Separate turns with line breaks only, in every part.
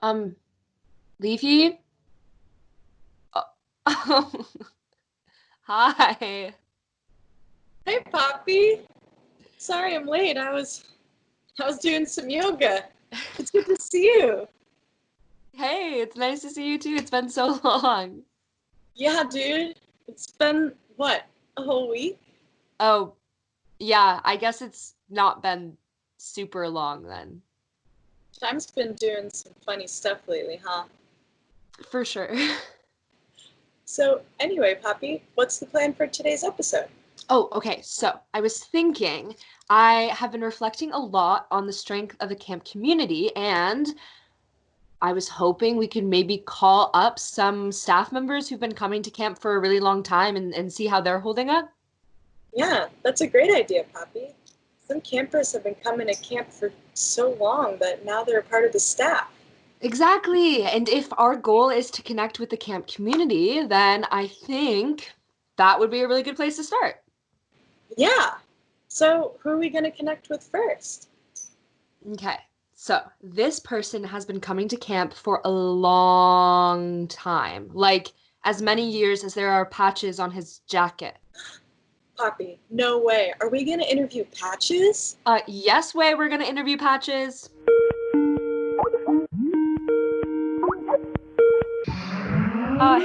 Um, Leafy? Oh, hi.
Hey, Poppy. Sorry I'm late. I was doing some yoga. It's good to see you.
Hey, it's nice to see you too. It's been so long.
Yeah, dude. It's been what, a whole week?
Oh, yeah, I guess it's not been super long then.
Time's been doing some funny stuff lately, huh?
For sure.
So, anyway, Poppy, what's the plan for today's episode?
Oh, okay. So I was thinking, I have been reflecting a lot on the strength of the camp community, and I was hoping we could maybe call up some staff members who've been coming to camp for a really long time and see how they're holding up.
Yeah, that's a great idea, Poppy. Some campers have been coming to camp for so long that now they're a part of the staff.
Exactly. And if our goal is to connect with the camp community, then I think that would be a really good place to start.
Yeah. So, who are we going to connect with first?
Okay. So this person has been coming to camp for a long time, like as many years as there are patches on his jacket.
Poppy, no way. Are we going to interview Patches?
Yes, way, we're gonna interview Patches.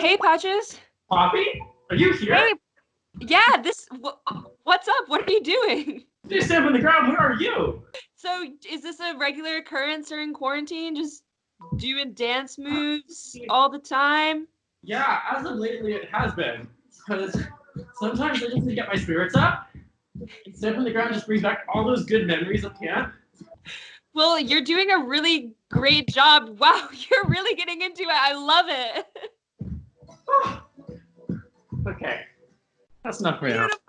Hey, Patches.
Poppy, are you here?
Hey, yeah, what's up? What are you doing?
You stand on the ground. Where are you?
So, is this a regular occurrence during quarantine? Just doing dance moves all the time?
Yeah, as of lately, it has been. Because sometimes I just need to get my spirits up. And stand on the ground just brings back all those good memories of camp.
Well, you're doing a really great job. Wow, you're really getting into it. I love it.
Okay, that's enough for now.
Beautiful.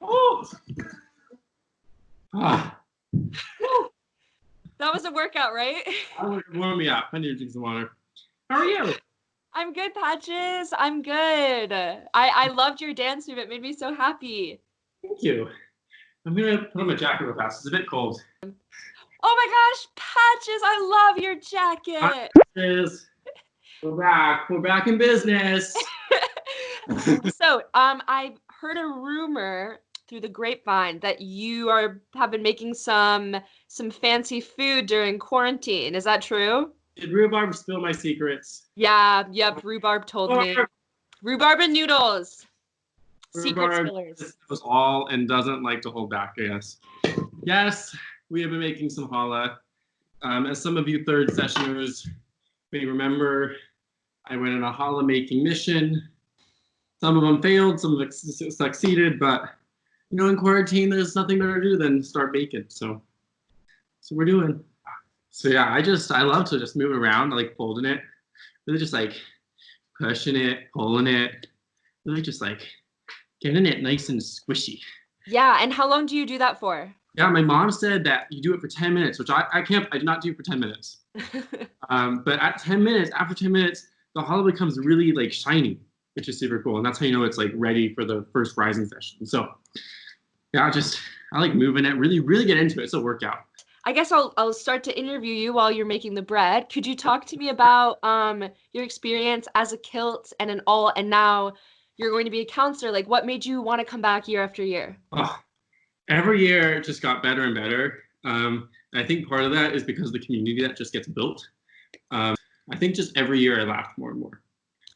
Oh. Ah,
That was a workout, right?
warm me up. I need to drink some water. How are you?
I'm good, Patches. I'm good. I loved your dance move. It made me so happy.
Thank you. I'm gonna put on my jacket real fast. It's a bit cold.
Oh my gosh, Patches, I love your jacket.
Patches, we're back. We're back in business.
So, I've heard a rumor through the grapevine that you have been making some fancy food during quarantine. Is that true?
Did rhubarb spill my secrets?
Yeah, yep, Rhubarb told me. Rhubarb and noodles. Secret
Rhubarb
spillers.
knows all and doesn't like to hold back, I guess. Yes, we have been making some challah. As some of you third sessioners may remember, I went on a challah making mission. Some of them failed, some of them succeeded, but in quarantine, there's nothing better to do than start baking. So we're doing. So yeah, I love to just move around, like folding it, really just like pushing it, pulling it, really just like getting it nice and squishy.
Yeah, and how long do you do that for?
Yeah, my mom said that you do it for 10 minutes, which I do not do for 10 minutes. But at 10 minutes, after 10 minutes, the challah becomes really like shiny, which is super cool. And that's how you know it's like ready for the first rising session. So yeah, I like moving it, really, really get into it. It's a workout.
I guess I'll start to interview you while you're making the bread. Could you talk to me about your experience as a kilt and an alt, and now you're going to be a counselor? Like, what made you want to come back year after year?
Oh, every year it just got better and better. I think part of that is because of the community that just gets built. I think just every year I laughed more and more.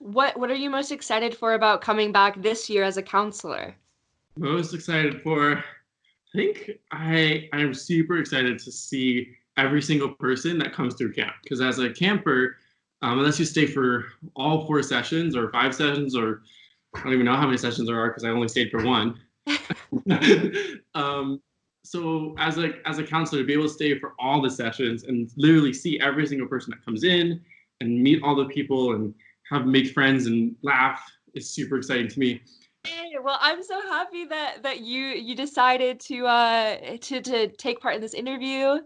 What are you most excited for about coming back this year as a counselor?
Most excited for, I think I am super excited to see every single person that comes through camp. Because as a camper, unless you stay for all 4 sessions or 5 sessions, or I don't even know how many sessions there are because I only stayed for 1. So as a counselor, to be able to stay for all the sessions and literally see every single person that comes in and meet all the people and make friends and laugh is super exciting to me.
Hey, well, I'm so happy that you decided to take part in this interview.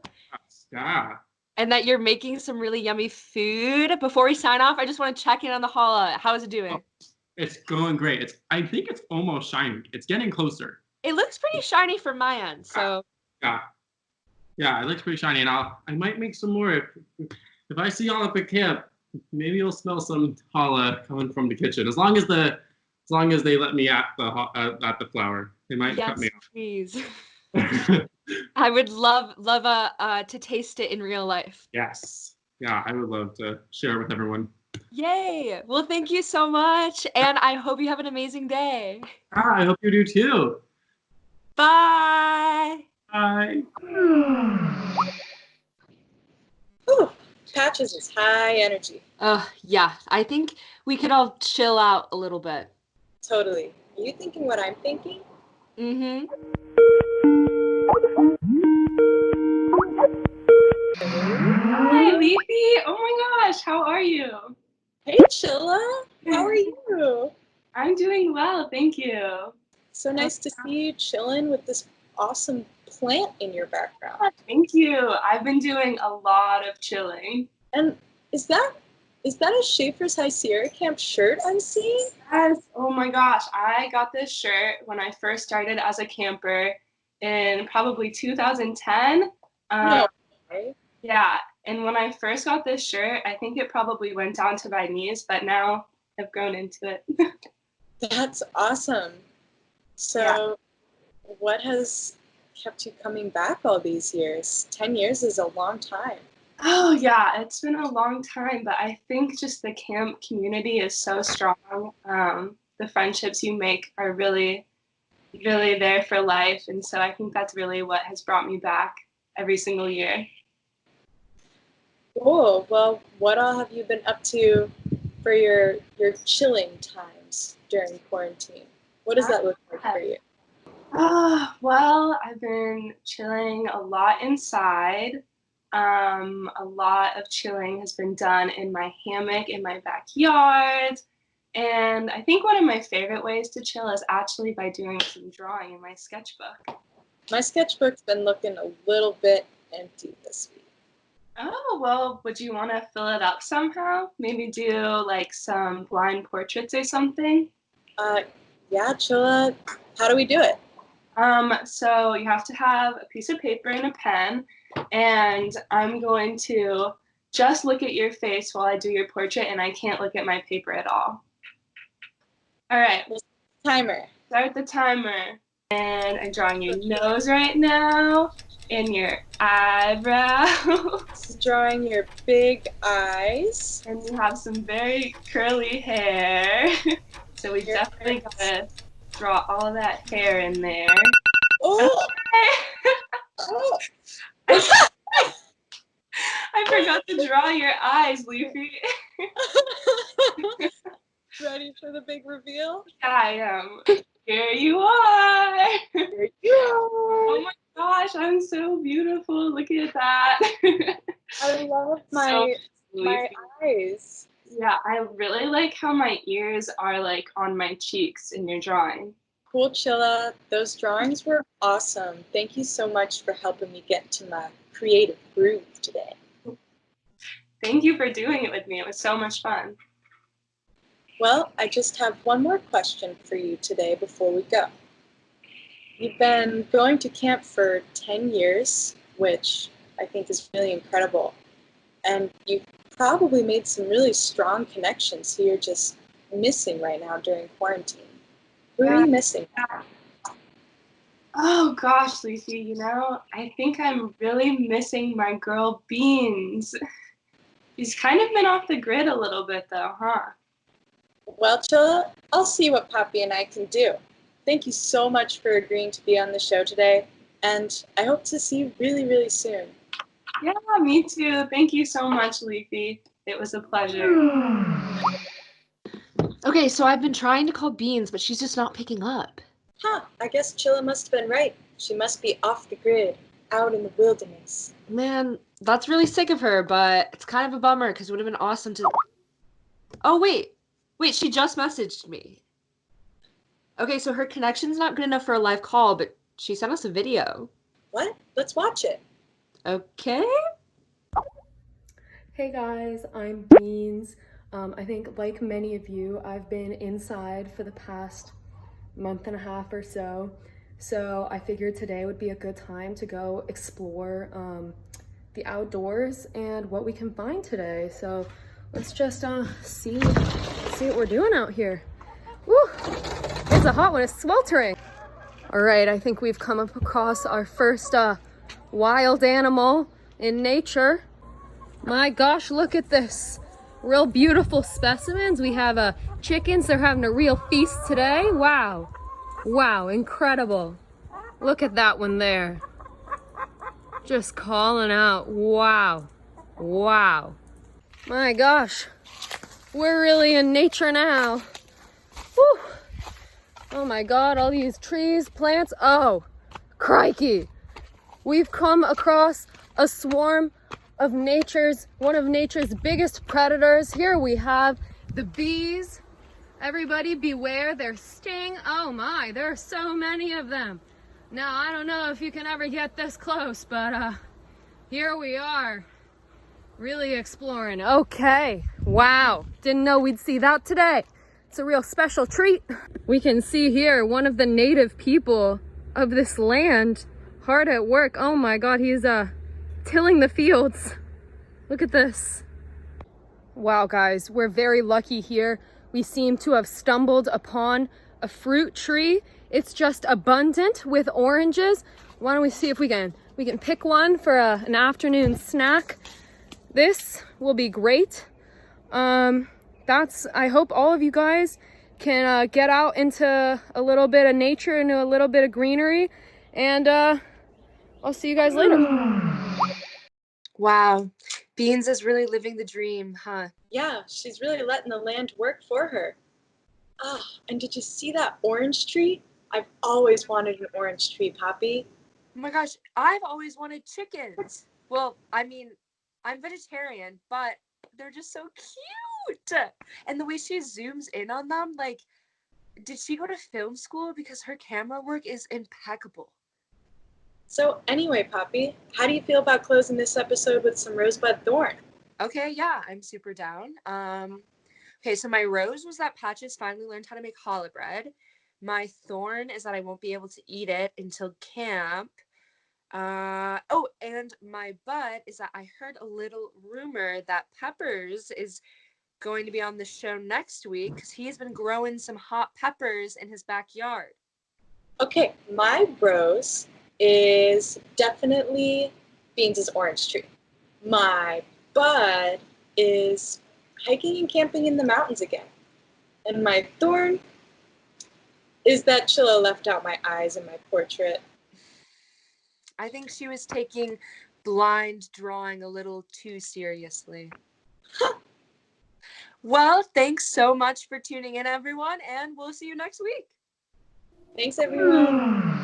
Yeah.
And that you're making some really yummy food. Before we sign off, I just want to check in on the challah. How is it doing?
Oh, it's going great. I think it's almost shiny. It's getting closer.
It looks pretty shiny from my end, so.
Yeah. Yeah, it looks pretty shiny, and I might make some more if I see y'all up at camp. Maybe you'll smell some challah coming from the kitchen. As long as they let me at the flower, they might cut me
Yes, please.
off.
I would love to taste it in real life.
Yes, yeah, I would love to share it with everyone.
Yay! Well, thank you so much, and I hope you have an amazing day.
I hope you do too.
Bye!
Bye.
Whew. Patches is high energy.
Yeah, I think we could all chill out a little bit.
Totally. Are you thinking what I'm thinking?
Mm-hmm.
Hi, Leafy. Oh my gosh, how are you?
Hey, Chilla. How are you?
I'm doing well, thank you.
So nice to see you chilling with this awesome plant in your background.
Thank you. I've been doing a lot of chilling.
And is that a Schaefer's High Sierra Camp shirt I'm seeing?
Yes. Oh my gosh, I got this shirt when I first started as a camper in probably 2010.
No way.
Yeah, and when I first got this shirt, I think it probably went down to my knees, but now I've grown into it.
That's awesome. So what has kept you coming back all these years? 10 years is a long time.
Oh yeah, it's been a long time, but I think just the camp community is so strong. The friendships you make are really, really there for life, and so I think that's really what has brought me back every single year.
Cool. Well, what all have you been up to for your chilling times during quarantine? What does that look like for you?
Well, I've been chilling a lot inside. A lot of chilling has been done in my hammock in my backyard. And I think one of my favorite ways to chill is actually by doing some drawing in my sketchbook.
My sketchbook's been looking a little bit empty this week.
Oh, well, would you want to fill it up somehow? Maybe do like some blind portraits or something?
Yeah, Chilla. How do we do it?
So you have to have a piece of paper and a pen, and I'm going to just look at your face while I do your portrait, and I can't look at my paper at all. All right,
Timer.
start the timer. And I'm drawing your nose right now, and your eyebrows.
Drawing your big eyes.
And you have some very curly hair. So we definitely gotta draw all that hair in there.
Oh!
Oh. I forgot to draw your eyes, Leafy.
Ready for the big reveal?
Yeah, I am. Here you are.
Here you are.
Oh my gosh, I'm so beautiful. Look at that.
I love my eyes.
Yeah, I really like how my ears are like on my cheeks in your drawing.
Cool, Chilla. Those drawings were awesome. Thank you so much for helping me get to my creative groove today.
Thank you for doing it with me. It was so much fun.
Well, I just have one more question for you today before we go. You've been going to camp for 10 years, which I think is really incredible. And you've probably made some really strong connections who you're just missing right now during quarantine. Who are you missing?
Oh gosh, Lucy, I think I'm really missing my girl Beans. She's kind of been off the grid a little bit though, huh?
Well, Chilla, I'll see what Poppy and I can do. Thank you so much for agreeing to be on the show today, and I hope to see you really, really soon.
Yeah, me too. Thank you so much, Leafy. It was a pleasure.
Okay, so I've been trying to call Beans, but she's just not picking up.
Huh, I guess Chilla must have been right. She must be off the grid, out in the wilderness.
Man, that's really sick of her, but it's kind of a bummer because it would have been awesome to... Oh, wait, she just messaged me. Okay, so her connection's not good enough for a live call, but she sent us a video.
What? Let's watch it.
Okay.
Hey guys, I'm Beans. I think like many of you, I've been inside for the past month and a half or so. So I figured today would be a good time to go explore the outdoors and what we can find today. So let's just see what we're doing out here. Woo! It's a hot one, it's sweltering. All right, I think we've come up across our first wild animal in nature. My gosh, look at this. Real beautiful specimens. We have chickens, they're having a real feast today. Wow. Wow, incredible. Look at that one there. Just calling out. Wow. Wow. My gosh. We're really in nature now. Whew. Oh my God, all these trees, plants. Oh, crikey. We've come across a swarm of one of nature's biggest predators. Here we have the bees. Everybody beware their sting. Oh my, there are so many of them. Now, I don't know if you can ever get this close, but here we are, really exploring. Okay, wow, didn't know we'd see that today. It's a real special treat. We can see here one of the native people of this land hard at work. Oh my God, he's tilling the fields. Look at this. Wow, guys, we're very lucky here. We seem to have stumbled upon a fruit tree. It's just abundant with oranges. Why don't we see if we can pick one for an afternoon snack. This will be great. I hope all of you guys can get out into a little bit of nature, into a little bit of greenery, and I'll see you guys later.
Wow, Beans is really living the dream, huh?
Yeah, she's really letting the land work for her. Ah, and did you see that orange tree? I've always wanted an orange tree, Poppy.
Oh my gosh, I've always wanted chickens. Well, I mean, I'm vegetarian, but they're just so cute. And the way she zooms in on them, like, did she go to film school? Because her camera work is impeccable.
So anyway, Poppy, how do you feel about closing this episode with some rosebud thorn?
Okay, yeah, I'm super down. Okay, so my rose was that Patches finally learned how to make challah bread. My thorn is that I won't be able to eat it until camp. Oh, and my bud is that I heard a little rumor that Peppers is going to be on the show next week because he's been growing some hot peppers in his backyard.
Okay, my rose is definitely Beans' orange tree. My bud is hiking and camping in the mountains again. And my thorn is that Chilla left out my eyes in my portrait.
I think she was taking blind drawing a little too seriously. Well, thanks so much for tuning in, everyone, and we'll see you next week.
Thanks, everyone.